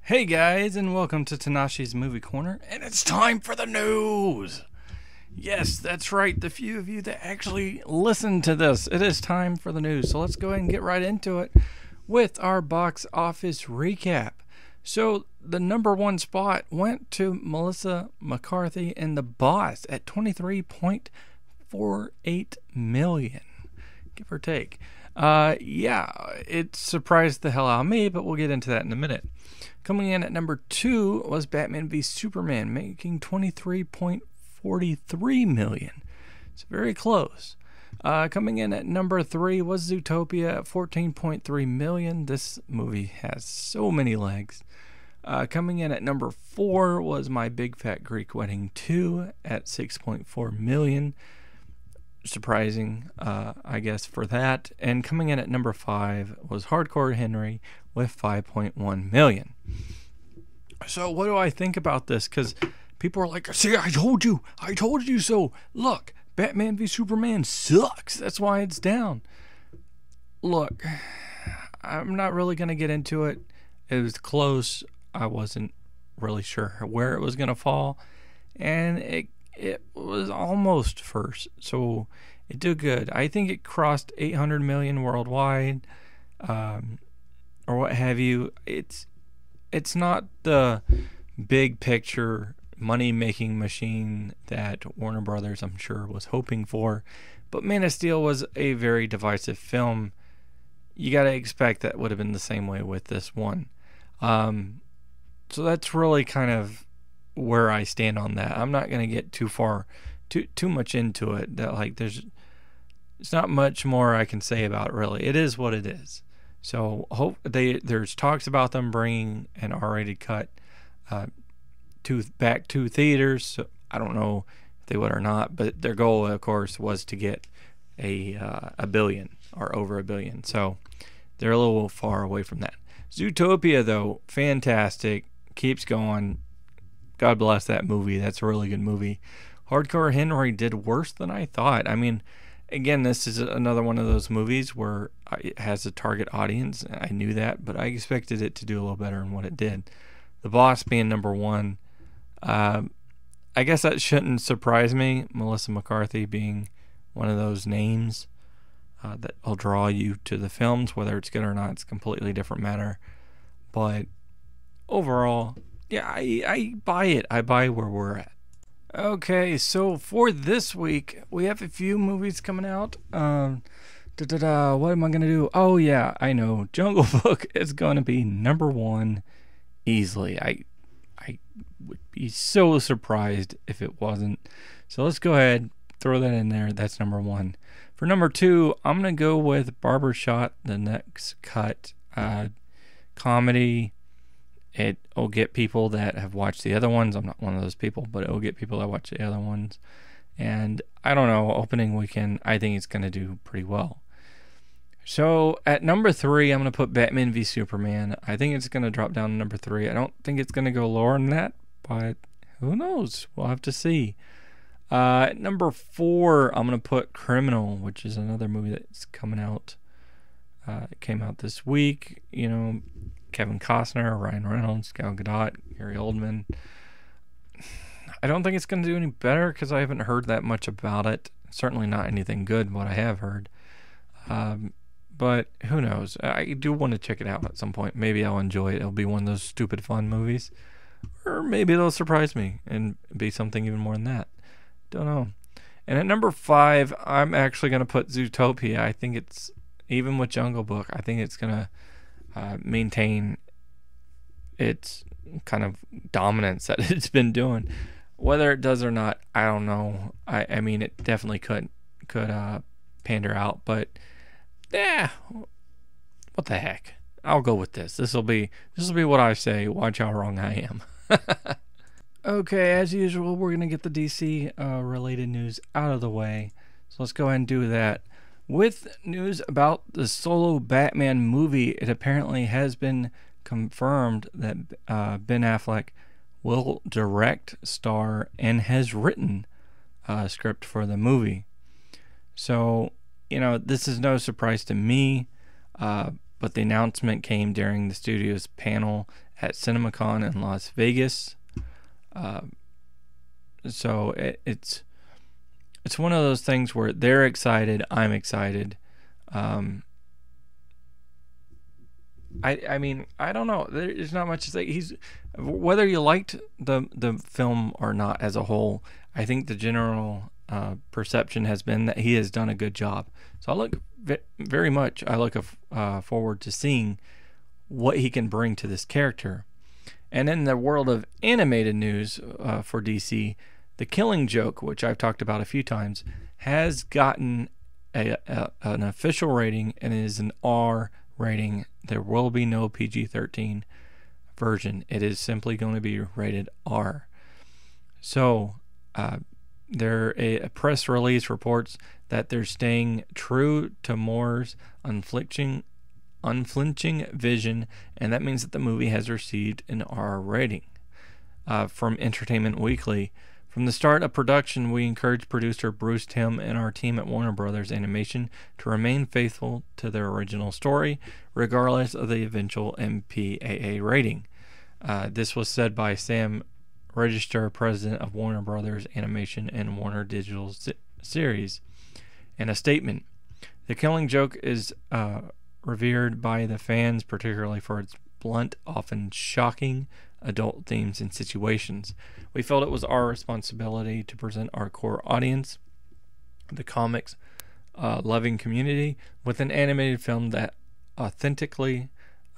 Hey guys, and welcome to Tnashi's Movie Corner, and it's time for the news! Yes, that's right, the few of you that actually listen to this, it is time for the news. So let's go ahead and get right into it with our box office recap. So the number one spot went to Melissa McCarthy and The Boss at $23.48 million, give or take. Yeah, it surprised the hell out of me, but we'll get into that in a minute. Coming in at number 2 was Batman v Superman, making $23.43 million. It's very close. Coming in at number 3 was Zootopia at $14.3 million. This movie has so many legs. Coming in at number 4 was My Big Fat Greek Wedding 2 at $6.4 million. Surprising, I guess, for that. And coming in at number 5 was Hardcore Henry with $5.1 million. So what do I think about this? Because people are like, see, I told you so. Look, Batman v Superman sucks. That's why it's down. Look, I'm not really going to get into it. It was close. I wasn't really sure where it was going to fall. And it was almost first. So it did good. I think it crossed 800 million worldwide. Or what have you. It's not the big picture money-making machine that Warner Brothers, I'm sure, was hoping for. But Man of Steel was a very divisive film. You got to expect that would have been the same way with this one. So that's really kind of where I stand on that. I'm not going to get too much into it. That there's not much more I can say about it, really. It is what it is. So there's talks about them bringing an R-rated cut back to theaters. So I don't know if they would or not, but their goal, of course, was to get a billion or over a billion. So they're a little far away from that. Zootopia, though, fantastic, keeps going. God bless that movie. That's a really good movie. Hardcore Henry did worse than I thought. I mean, again, this is another one of those movies where it has a target audience. I knew that, but I expected it to do a little better than what it did. The Boss being number 1. I guess that shouldn't surprise me. Melissa McCarthy being one of those names that will draw you to the films. Whether it's good or not, it's a completely different matter. But overall, yeah, I buy it. I buy where we're at. Okay, so for this week, we have a few movies coming out. What am I going to do? Oh, yeah, I know. Jungle Book is going to be number 1 easily. I would be so surprised if it wasn't. So let's go ahead, throw that in there. That's number 1. For number 2, I'm going to go with Barbershop, The Next Cut. Comedy. It'll get people that have watched the other ones. I'm not one of those people, but it'll get people that watch the other ones. And I don't know, opening weekend, I think it's going to do pretty well. So at number 3, I'm going to put Batman v Superman. I think it's going to drop down to number 3. I don't think it's going to go lower than that, but who knows? We'll have to see. At number 4, I'm going to put Criminal, which is another movie that's coming out. It came out this week. You know, Kevin Costner, Ryan Reynolds, Gal Gadot, Gary Oldman. I don't think it's going to do any better because I haven't heard that much about it. Certainly not anything good, what I have heard. But who knows? I do want to check it out at some point. Maybe I'll enjoy it. It'll be one of those stupid fun movies. Or maybe it'll surprise me and be something even more than that. Don't know. And at number 5, I'm actually going to put Zootopia. I think it's, even with Jungle Book, I think it's going to maintain its kind of dominance that it's been doing. Whether it does or not, I don't know. I mean, it definitely could pander out, but yeah, what the heck? I'll go with this. This will be what I say. Watch how wrong I am. Okay, as usual, we're gonna get the DC related news out of the way. So let's go ahead and do that. With news about the solo Batman movie, it apparently has been confirmed that Ben Affleck will direct, star, and has written a script for the movie. So, this is no surprise to me, but the announcement came during the studio's panel at CinemaCon in Las Vegas. Uh, so it's one of those things where they're excited, I'm excited. I mean, I don't know. There's not much to say. Whether you liked the film or not as a whole, I think the general perception has been that he has done a good job. So I look forward to seeing what he can bring to this character. And in the world of animated news for DC, The Killing Joke, which I've talked about a few times, has gotten an official rating and is an R rating. There will be no PG-13 version. It is simply going to be rated R. So, a press release reports that they're staying true to Moore's unflinching vision, and that means that the movie has received an R rating. From Entertainment Weekly, from the start of production, we encouraged producer Bruce Timm and our team at Warner Brothers Animation to remain faithful to their original story, regardless of the eventual MPAA rating. This was said by Sam Register, president of Warner Brothers Animation and Warner Digital Series. In a statement, The Killing Joke is revered by the fans, particularly for its blunt, often shocking adult themes and situations. We felt it was our responsibility to present our core audience, the comics loving community, with an animated film that authentically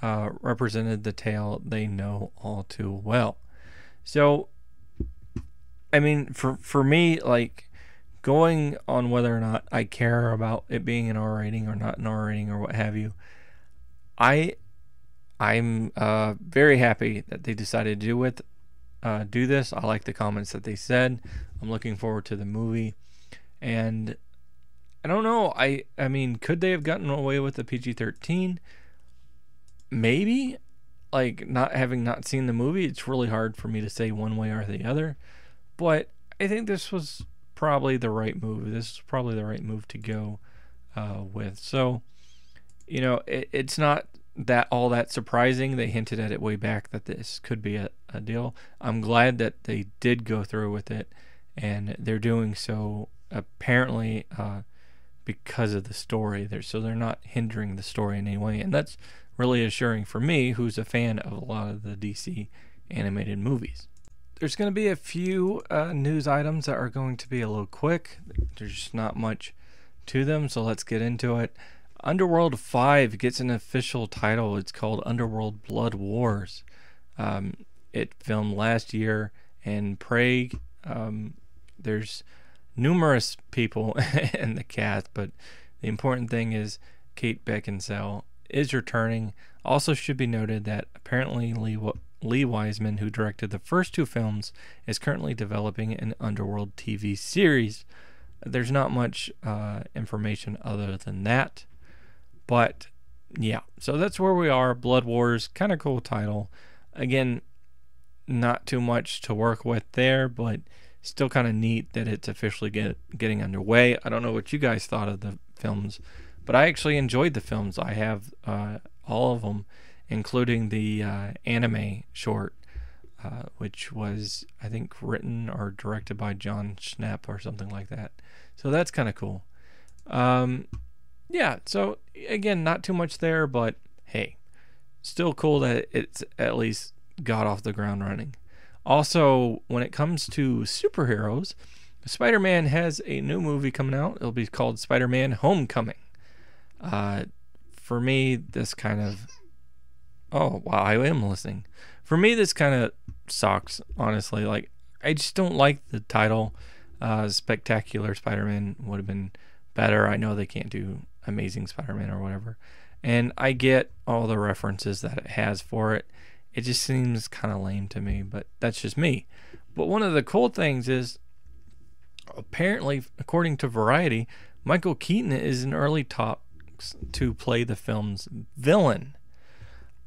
represented the tale they know all too well. So, I mean, for me, like, going on whether or not I care about it being an R rating or not an R rating or what have you, I'm very happy that they decided to do this. I like the comments that they said. I'm looking forward to the movie, and I don't know. I mean, could they have gotten away with the PG-13? Maybe. Like, not seen the movie, it's really hard for me to say one way or the other. But I think this was probably the right move. This is probably the right move to go with. So, it's not all that surprising. They hinted at it way back that this could be a deal. I'm glad that they did go through with it, and they're doing so apparently because of the story. They're not hindering the story in any way, and that's really assuring for me, who's a fan of a lot of the DC animated movies. There's going to be a few news items that are going to be a little quick. There's just not much to them, so let's get into it. Underworld 5 gets an official title. It's called Underworld Blood Wars. It filmed last year in Prague. There's numerous people in the cast, but the important thing is Kate Beckinsale is returning. Also should be noted that apparently Lee Wiseman, who directed the first two films, is currently developing an Underworld TV series. There's not much information other than that. But, yeah, so that's where we are. Blood Wars, kind of cool title. Again, not too much to work with there, but still kind of neat that it's officially getting underway. I don't know what you guys thought of the films, but I actually enjoyed the films. I have all of them, including the anime short, which was, I think, written or directed by John Schnapp or something like that. So that's kind of cool. Yeah, so again, not too much there, but hey, still cool that it's at least got off the ground running. Also, when it comes to superheroes, Spider-Man has a new movie coming out. It'll be called Spider-Man Homecoming. For me, this kind of... Oh, wow, I am listening. For me, this kind of sucks, honestly. Like, I just don't like the title. Spectacular Spider-Man would have been better. I know they can't do Amazing Spider-Man or whatever. And I get all the references that it has for it. It just seems kind of lame to me, but that's just me. But one of the cool things is, apparently, according to Variety, Michael Keaton is in early talks to play the film's villain.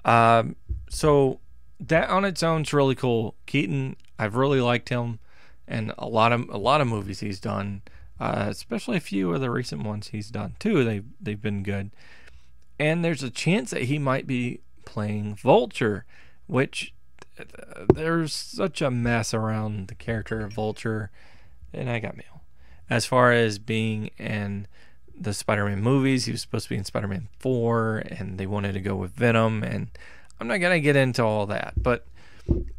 So that on its own is really cool. Keaton, I've really liked him, and a lot of movies he's done. especially a few of the recent ones he's done too. They've been good, and there's a chance that he might be playing Vulture, which there's such a mess around the character of Vulture, and I got mail. As far as being in the Spider-Man movies, he was supposed to be in Spider-Man 4, and they wanted to go with Venom, and I'm not gonna get into all that, but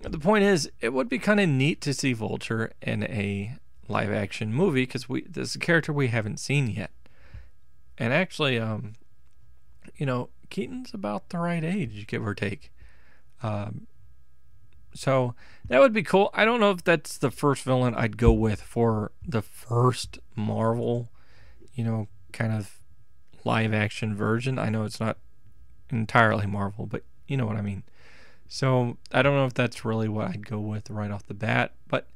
the point is, it would be kind of neat to see Vulture in a live-action movie because this is a character we haven't seen yet, and actually, Keaton's about the right age, give or take. So that would be cool. I don't know if that's the first villain I'd go with for the first Marvel, kind of live action version. I know it's not entirely Marvel, but you know what I mean. So I don't know if that's really what I'd go with right off the bat, but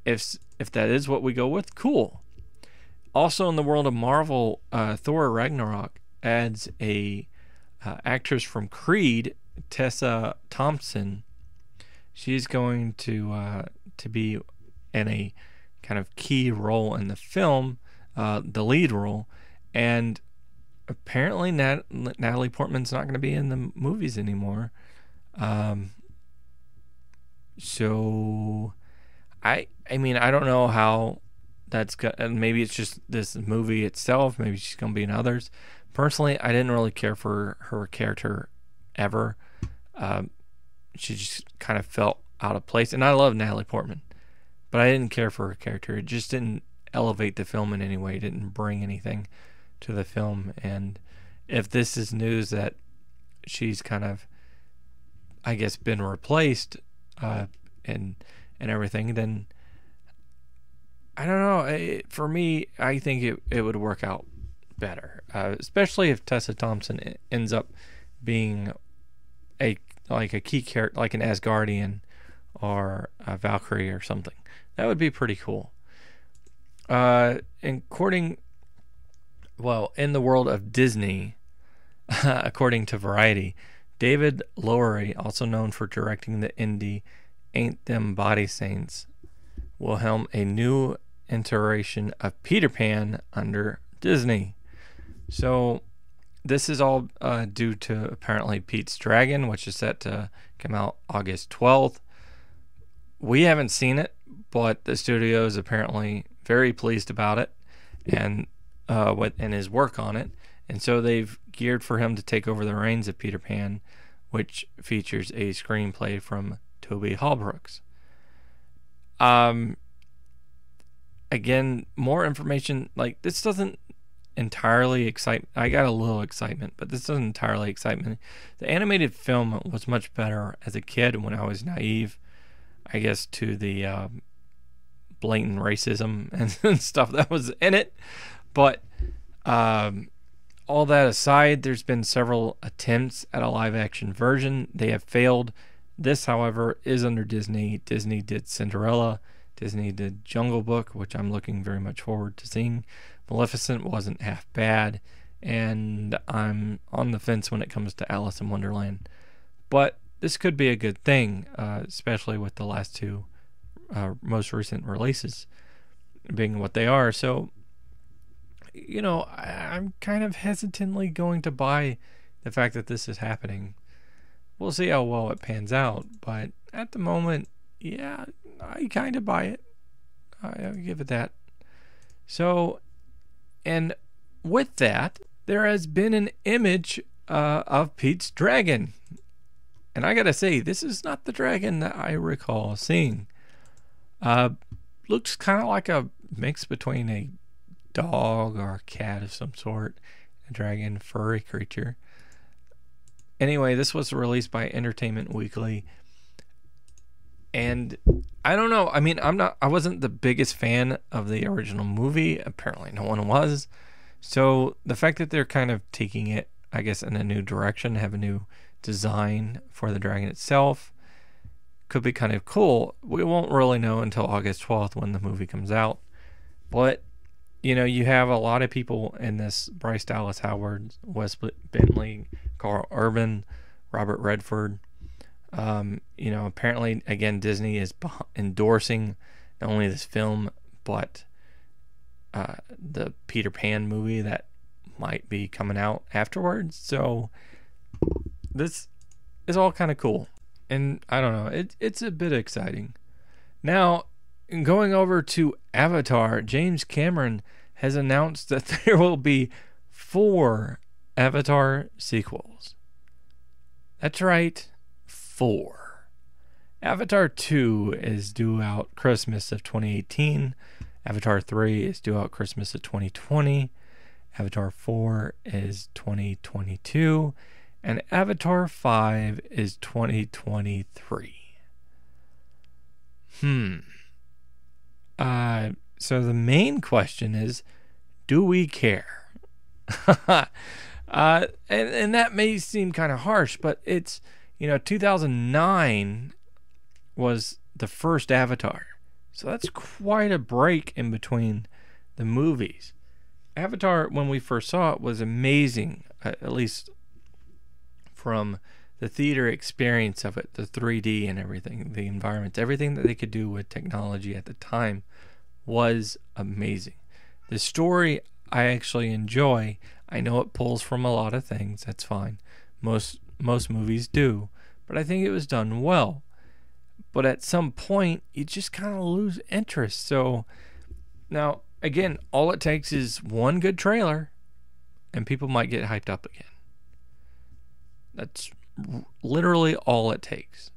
if that is what we go with, cool. Also in the world of Marvel, Thor Ragnarok adds a actress from Creed, Tessa Thompson. She's going to be in a kind of key role in the film, the lead role, and apparently Natalie Portman's not going to be in the movies anymore. So I mean, I don't know how that's and maybe it's just this movie itself. Maybe she's going to be in others. Personally, I didn't really care for her character ever. She just kind of felt out of place. And I love Natalie Portman, but I didn't care for her character. It just didn't elevate the film in any way. It didn't bring anything to the film. And if this is news that she's kind of, I guess, been replaced and everything, then I don't know. For me, I think it would work out better, especially if Tessa Thompson ends up being a key character, like an Asgardian or a Valkyrie or something. That would be pretty cool. In the world of Disney, according to Variety, David Lowery, also known for directing the indie Ain't Them Body Saints, will helm a new iteration of Peter Pan under Disney. So this is all due to apparently Pete's Dragon, which is set to come out August 12th. We haven't seen it, but the studio is apparently very pleased about it and his work on it. And so they've geared for him to take over the reins of Peter Pan, which features a screenplay from Toby Hallbrooks. Again, more information. Like, this doesn't entirely excite. I got a little excitement, but this doesn't entirely excite me. The animated film was much better as a kid when I was naive, I guess, to the blatant racism and stuff that was in it. But all that aside, there's been several attempts at a live-action version. They have failed. This, however, is under Disney. Disney did Cinderella. Disney did Jungle Book, which I'm looking very much forward to seeing. Maleficent wasn't half bad, and I'm on the fence when it comes to Alice in Wonderland. But this could be a good thing, especially with the last two most recent releases being what they are. So, I'm kind of hesitantly going to buy the fact that this is happening. We'll see how well it pans out, but at the moment, yeah, I kind of buy it. I'll give it that. So, and with that, there has been an image of Pete's Dragon. And I gotta say, this is not the dragon that I recall seeing. Looks kind of like a mix between a dog or a cat of some sort, a dragon furry creature. Anyway, this was released by Entertainment Weekly. And I don't know. I mean, I wasn't the biggest fan of the original movie. Apparently no one was. So the fact that they're kind of taking it, I guess, in a new direction, have a new design for the dragon itself, could be kind of cool. We won't really know until August 12th when the movie comes out. But, you have a lot of people in this: Bryce Dallas Howard, Wes Bentley, Carl Urban, Robert Redford. Apparently, again, Disney is endorsing not only this film, but the Peter Pan movie that might be coming out afterwards. So this is all kind of cool, and I don't know, it's a bit exciting. Now, going over to Avatar, James Cameron has announced that there will be 4 Avatar sequels. That's right, 4. Avatar 2 is due out Christmas of 2018. Avatar 3 is due out Christmas of 2020. Avatar 4 is 2022. And Avatar 5 is 2023. So the main question is, do we care? And that may seem kind of harsh, but it's, 2009 was the first Avatar. So that's quite a break in between the movies. Avatar, when we first saw it, was amazing, at least from the theater experience of it, the 3D and everything, the environments, everything that they could do with technology at the time was amazing. The story I actually enjoy. I know it pulls from a lot of things. That's fine. Most movies do. But I think it was done well. But at some point, you just kind of lose interest. So now, again, all it takes is one good trailer and people might get hyped up again. That's literally all it takes.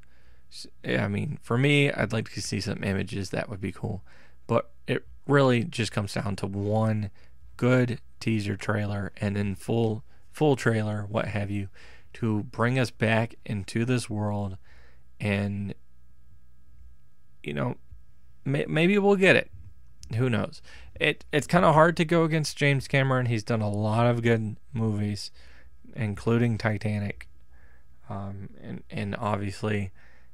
I mean, for me, I'd like to see some images. That would be cool. But it really just comes down to one good teaser trailer and then full trailer, what have you, to bring us back into this world. And, maybe we'll get it. Who knows? It's kind of hard to go against James Cameron. He's done a lot of good movies, including Titanic, and obviously,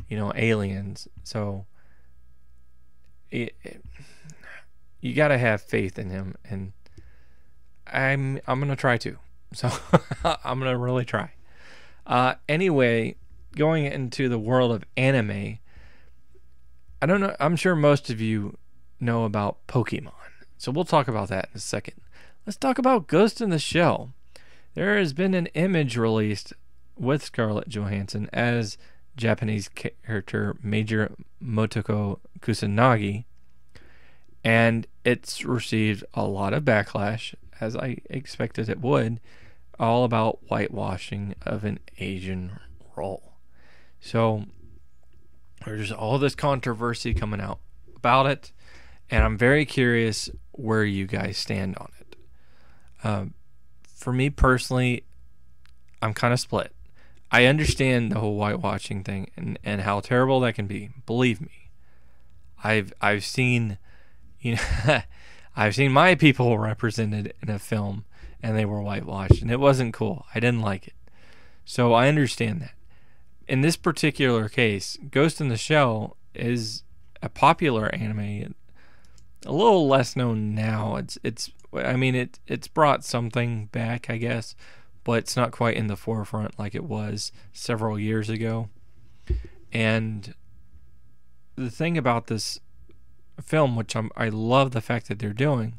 Aliens. So you got to have faith in him, and I'm gonna try to. So I'm gonna really try. Anyway, going into the world of anime, I don't know. I'm sure most of you know about Pokemon, so we'll talk about that in a second. Let's talk about Ghost in the Shell. There has been an image released with Scarlett Johansson as Japanese character Major Motoko Kusanagi, and it's received a lot of backlash, as I expected it would, all about whitewashing of an Asian role. So there's all this controversy coming out about it, and I'm very curious where you guys stand on it. For me personally, I'm kind of split. I understand the whole whitewashing thing and how terrible that can be. Believe me, I've seen, I've seen my people represented in a film and they were whitewashed, and it wasn't cool. I didn't like it. So I understand that. In this particular case, Ghost in the Shell is a popular anime, a little less known now. It's brought something back, I guess, but it's not quite in the forefront like it was several years ago. And the thing about this film, which I love the fact that they're doing,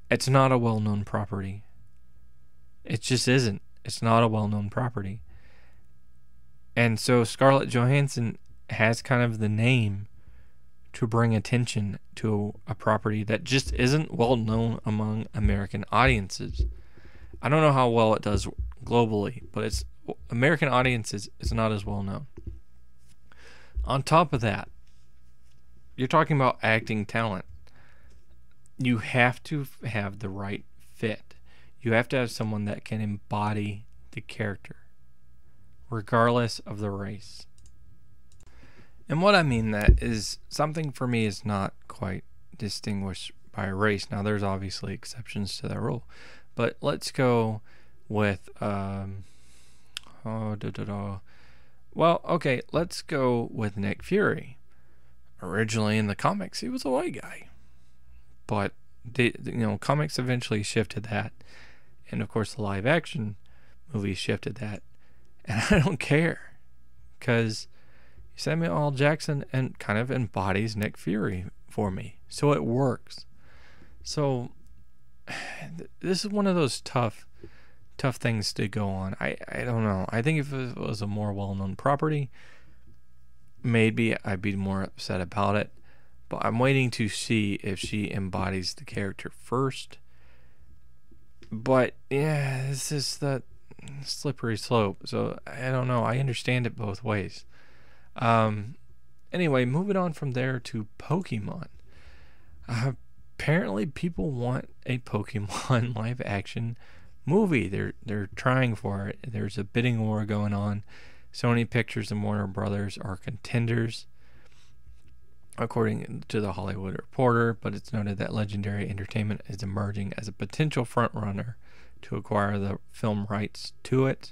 it's not a well-known property. It just isn't. It's not a well-known property. And so Scarlett Johansson has kind of the name to bring attention to a property that just isn't well known among American audiences. I don't know how well it does globally, but American audiences is not as well known. On top of that, you're talking about acting talent. You have to have the right fit. You have to have someone that can embody the character, regardless of the race. And what I mean that is, something for me is not quite distinguished by race. Now, there's obviously exceptions to that rule, but let's go with let's go with Nick Fury. Originally in the comics, he was a white guy, but comics eventually shifted that, and of course the live action movies shifted that, and I don't care, because Samuel L. Jackson and kind of embodies Nick Fury for me, so it works. So this is one of those tough things to go on. I don't know. I think if it was a more well-known property, maybe I'd be more upset about it. But I'm waiting to see if she embodies the character first. But yeah, this is the slippery slope. So I don't know. I understand it both ways. Anyway, moving on from there to Pokemon. Apparently, people want a Pokemon live action movie. They're trying for it. There's a bidding war going on. Sony Pictures and Warner Brothers are contenders, according to the Hollywood Reporter, but it's noted that Legendary Entertainment is emerging as a potential frontrunner to acquire the film rights to it.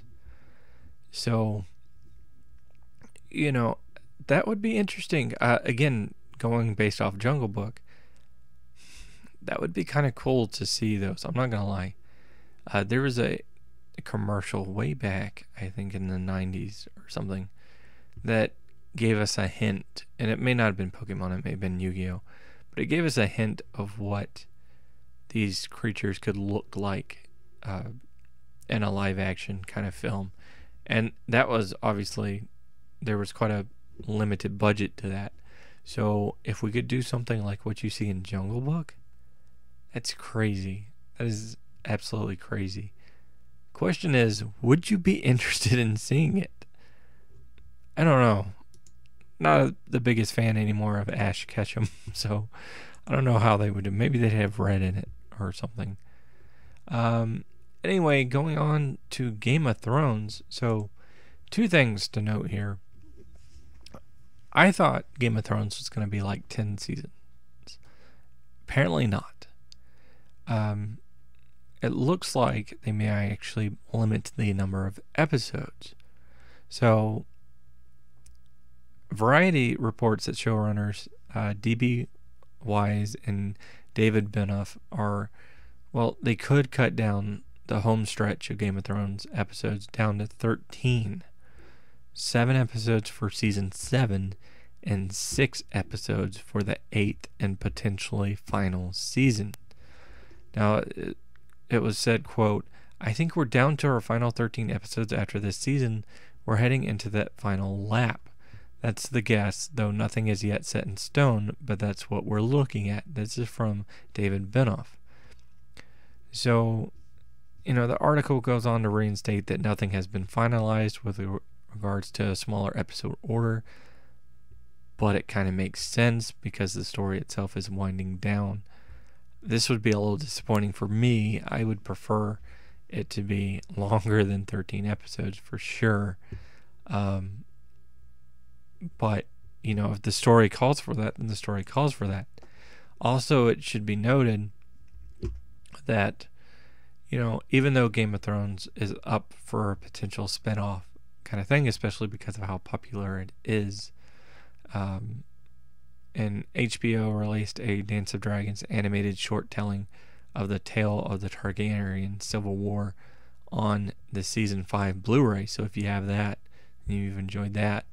So, that would be interesting. Again, going based off Jungle Book, that would be kind of cool to see those. I'm not going to lie. There was a commercial way back, I think in the 90s or something, that gave us a hint, and it may not have been Pokemon, it may have been Yu-Gi-Oh, but it gave us a hint of what these creatures could look like in a live action kind of film. And that was obviously, there was quite a limited budget to that. So if we could do something like what you see in Jungle Book, that's crazy. That is absolutely crazy. Question is, would you be interested in seeing it? I don't know. Not the biggest fan anymore of Ash Ketchum, so I don't know how they would do. Maybe they'd have red in it or something. Anyway, going on to Game of Thrones. So, two things to note here. I thought Game of Thrones was going to be like 10 seasons. Apparently not. It looks like they may actually limit the number of episodes. So, Variety reports that showrunners D.B. Wise and David Benioff they could cut down the home stretch of Game of Thrones episodes down to 13. 7 episodes for season 7 and 6 episodes for the 8th and potentially final season. Now, it was said, quote, "I think we're down to our final 13 episodes after this season. We're heading into that final lap. That's the guess, though nothing is yet set in stone, but that's what we're looking at." This is from David Benioff. So, the article goes on to reinstate that nothing has been finalized with regards to a smaller episode order, but it kind of makes sense because the story itself is winding down. This would be a little disappointing for me. I would prefer it to be longer than 13 episodes for sure. But, if the story calls for that, then the story calls for that. Also, it should be noted that, even though Game of Thrones is up for a potential spinoff kind of thing, especially because of how popular it is, and HBO released a Dance of Dragons animated short telling of the tale of the Targaryen Civil War on the Season 5 Blu-ray. So if you have that, and you've enjoyed that,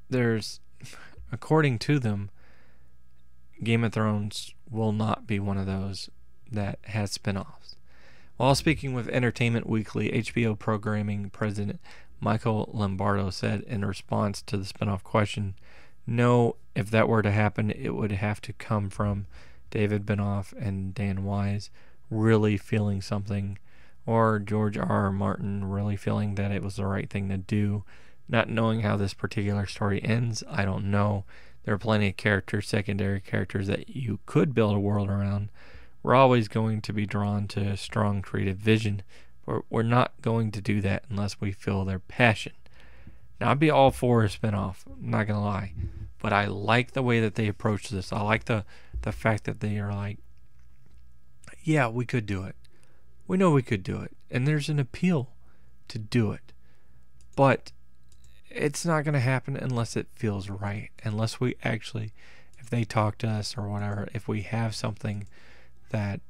there's, according to them, Game of Thrones will not be one of those that has spin-offs. While speaking with Entertainment Weekly, HBO programming president Michael Lombardo said in response to the spin-off question, "No, if that were to happen, it would have to come from David Benioff and Dan Wise really feeling something, or George R.R. Martin really feeling that it was the right thing to do. Not knowing how this particular story ends, I don't know. There are plenty of characters, secondary characters that you could build a world around. We're always going to be drawn to a strong creative vision, but we're not going to do that unless we feel their passion." Now, I'd be all for a spinoff, I'm not going to lie. But I like the way that they approach this. I like the fact that they are like, yeah, we could do it. We know we could do it. And there's an appeal to do it. But it's not going to happen unless it feels right. Unless we actually, if they talk to us or whatever, if we have something that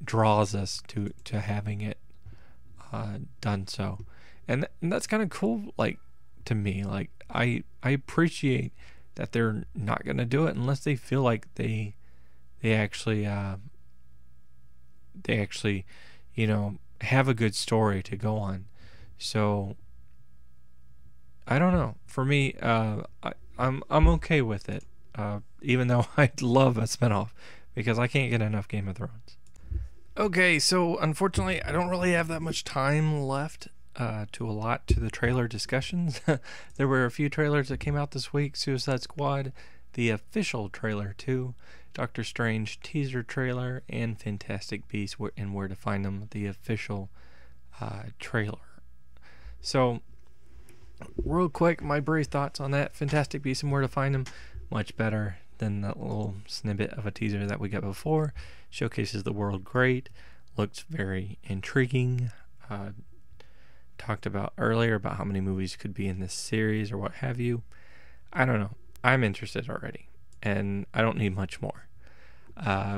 draws us to having it done so. And that's kind of cool, like, to me. Like, I appreciate that they're not going to do it unless they feel like they they actually have a good story to go on. So I don't know. For me, I'm okay with it. Even though I'd love a spinoff because I can't get enough Game of Thrones. Okay, so unfortunately, I don't really have that much time left to allot to the trailer discussions. There were a few trailers that came out this week: Suicide Squad, the official trailer too, Doctor Strange teaser trailer, and Fantastic Beasts and Where to Find Them, the official trailer. So, real quick, my brief thoughts on that: Fantastic Beasts and Where to Find Them, much better than that little snippet of a teaser that we got before. Showcases the world great, looks very intriguing. Talked about earlier about how many movies could be in this series or what have you. I don't know. I'm interested already, and I don't need much more.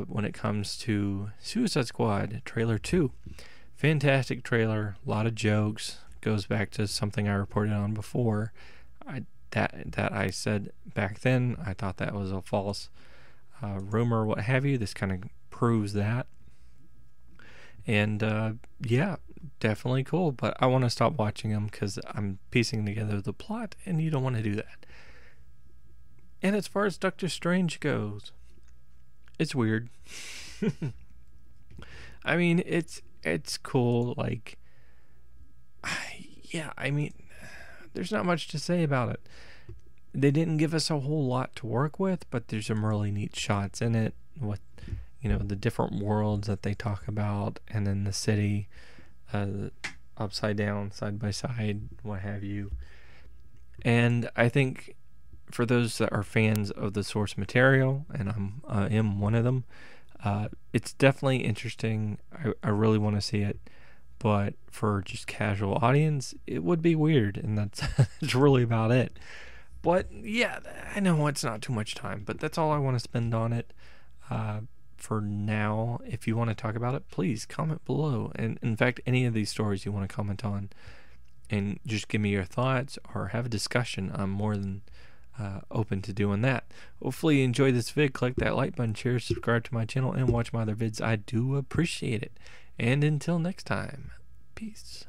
When it comes to Suicide Squad trailer 2, fantastic trailer, a lot of jokes. Goes back to something I reported on before. That I said back then. I thought that was a false rumor, what have you. This kind of proves that. And yeah, definitely cool. But I want to stop watching them because I'm piecing together the plot, and you don't want to do that. And as far as Doctor Strange goes, it's weird. I mean, it's cool. Like, yeah, I mean, there's not much to say about it. They didn't give us a whole lot to work with, but there's some really neat shots in it with, the different worlds that they talk about, and then the city, upside down, side by side, what have you. And I think for those that are fans of the source material, and I am one of them, it's definitely interesting. I really want to see it. But for just casual audience, it would be weird, and that's really about it. But yeah, I know it's not too much time, but that's all I want to spend on it for now. If you want to talk about it, please comment below. And in fact, any of these stories you want to comment on, and just give me your thoughts or have a discussion, I'm more than open to doing that. Hopefully you enjoyed this vid. Click that like button, share, subscribe to my channel, and watch my other vids. I do appreciate it. And until next time, peace.